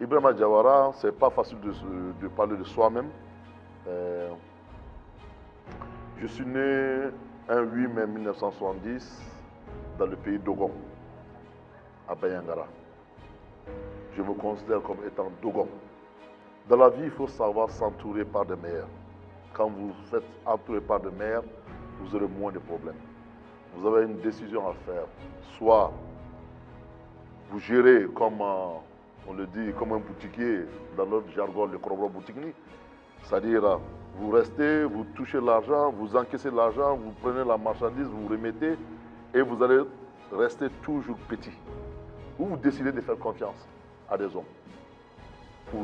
Ibrahima Diawara, c'est pas facile de parler de soi-même. Je suis né un 8 mai 1970 dans le pays d'Ogon, à Bayangara. Je me considère comme étant Dogon. Dans la vie, il faut savoir s'entourer par des meilleurs. Quand vous faites entourer par des meilleurs, vous aurez moins de problèmes. Vous avez une décision à faire. Soit vous gérez comme, on le dit, comme un boutiquier, dans notre jargon, le corobro boutikni. C'est-à-dire, vous restez, vous touchez l'argent, vous encaissez l'argent, vous prenez la marchandise, vous remettez, et vous allez rester toujours petit. Ou vous décidez de faire confiance à des hommes pour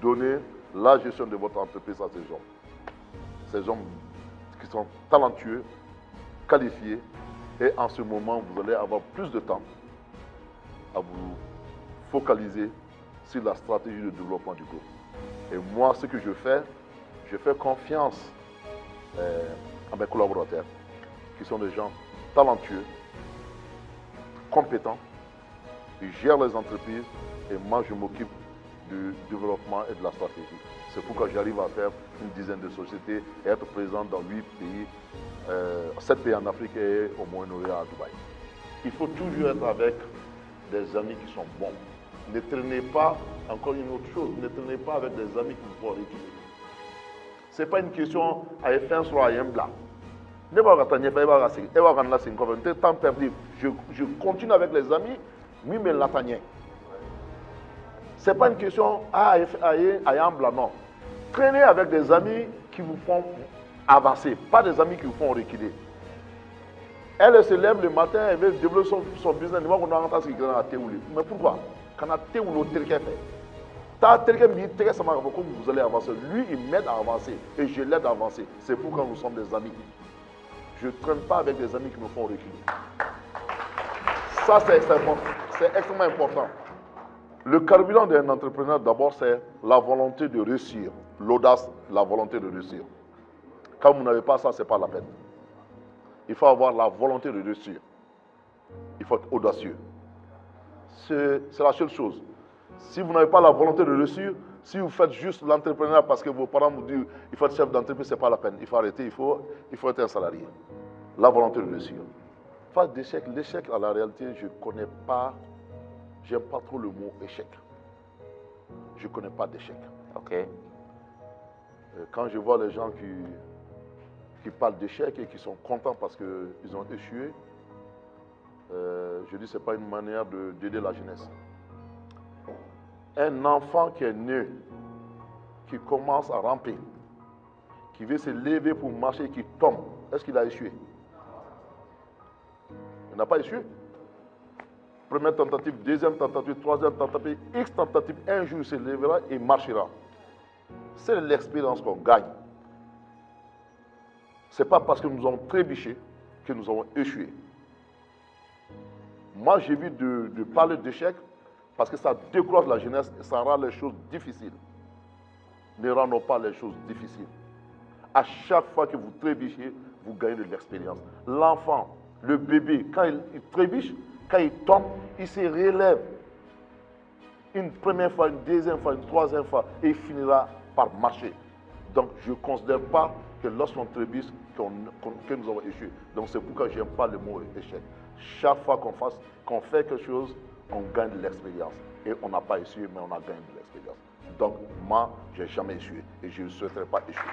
donner la gestion de votre entreprise à ces hommes. Ces hommes qui sont talentueux, qualifiés, et en ce moment, vous allez avoir plus de temps à vous focaliser sur la stratégie de développement du groupe. Et moi, ce que je fais confiance à mes collaborateurs, qui sont des gens talentueux, compétents, ils gèrent les entreprises, et moi, je m'occupe du développement et de la stratégie. C'est pourquoi j'arrive à faire une dizaine de sociétés et être présent dans 8 pays, 7 pays en Afrique et au Moyen-Orient, à Dubaï. Il faut toujours être avec des amis qui sont bons. Ne traînez pas, encore une autre chose, ne traînez pas avec des amis qui vous font réculer. Ce n'est pas une question à faire sur un blanc. Je continue avec les amis, oui, mais l'attagner. Ce n'est pas une question à un blanc, non. Traînez avec des amis qui vous font avancer, pas des amis qui vous font reculer. Elle se lève le matin, elle veut développer son business. Mais pourquoi? Quand vous allez avancer. Lui, il m'aide à avancer et je l'aide à avancer. C'est pourquoi nous sommes des amis. Je ne traîne pas avec des amis qui me font reculer. Ça, c'est extrêmement important. Le carburant d'un entrepreneur, d'abord, c'est la volonté de réussir. L'audace, la volonté de réussir. Quand vous n'avez pas ça, ce n'est pas la peine. Il faut avoir la volonté de réussir. Il faut être audacieux. C'est la seule chose. Si vous n'avez pas la volonté de réussir, si vous faites juste l'entrepreneur parce que vos parents vous disent il faut être chef d'entreprise, ce n'est pas la peine. Il faut arrêter, il faut être un salarié. La volonté de réussir. Face d'échec, l'échec, à la réalité, je ne connais pas, j'aime pas trop le mot échec. Je ne connais pas d'échec. Ok. Quand je vois les gens qui parlent d'échec et qui sont contents parce qu'ils ont échoué, je dis que ce n'est pas une manière d'aider la jeunesse. Un enfant qui est né, qui commence à ramper, qui veut se lever pour marcher et qui tombe, est-ce qu'il a échoué? Il n'a pas échoué. Première tentative, deuxième tentative, troisième tentative, X tentative, un jour il se lèvera et marchera. C'est l'expérience qu'on gagne. Ce n'est pas parce que nous avons trébuché que nous avons échoué. Moi, j'évite de parler d'échec parce que ça décourage la jeunesse et ça rend les choses difficiles. Ne rendons pas les choses difficiles. À chaque fois que vous trébuchez, vous gagnez de l'expérience. L'enfant, le bébé, quand il trébuche, quand il tombe, il se relève. Une première fois, une deuxième fois, une troisième fois, et il finira par marcher. Donc, je ne considère pas que lorsqu'on trébuche, que nous avons échoué. Donc, c'est pourquoi je n'aime pas le mot échec. Chaque fois qu'on fait quelque chose, on gagne de l'expérience. Et on n'a pas échoué, mais on a gagné de l'expérience. Donc, moi, je n'ai jamais échoué et je ne souhaiterais pas échouer.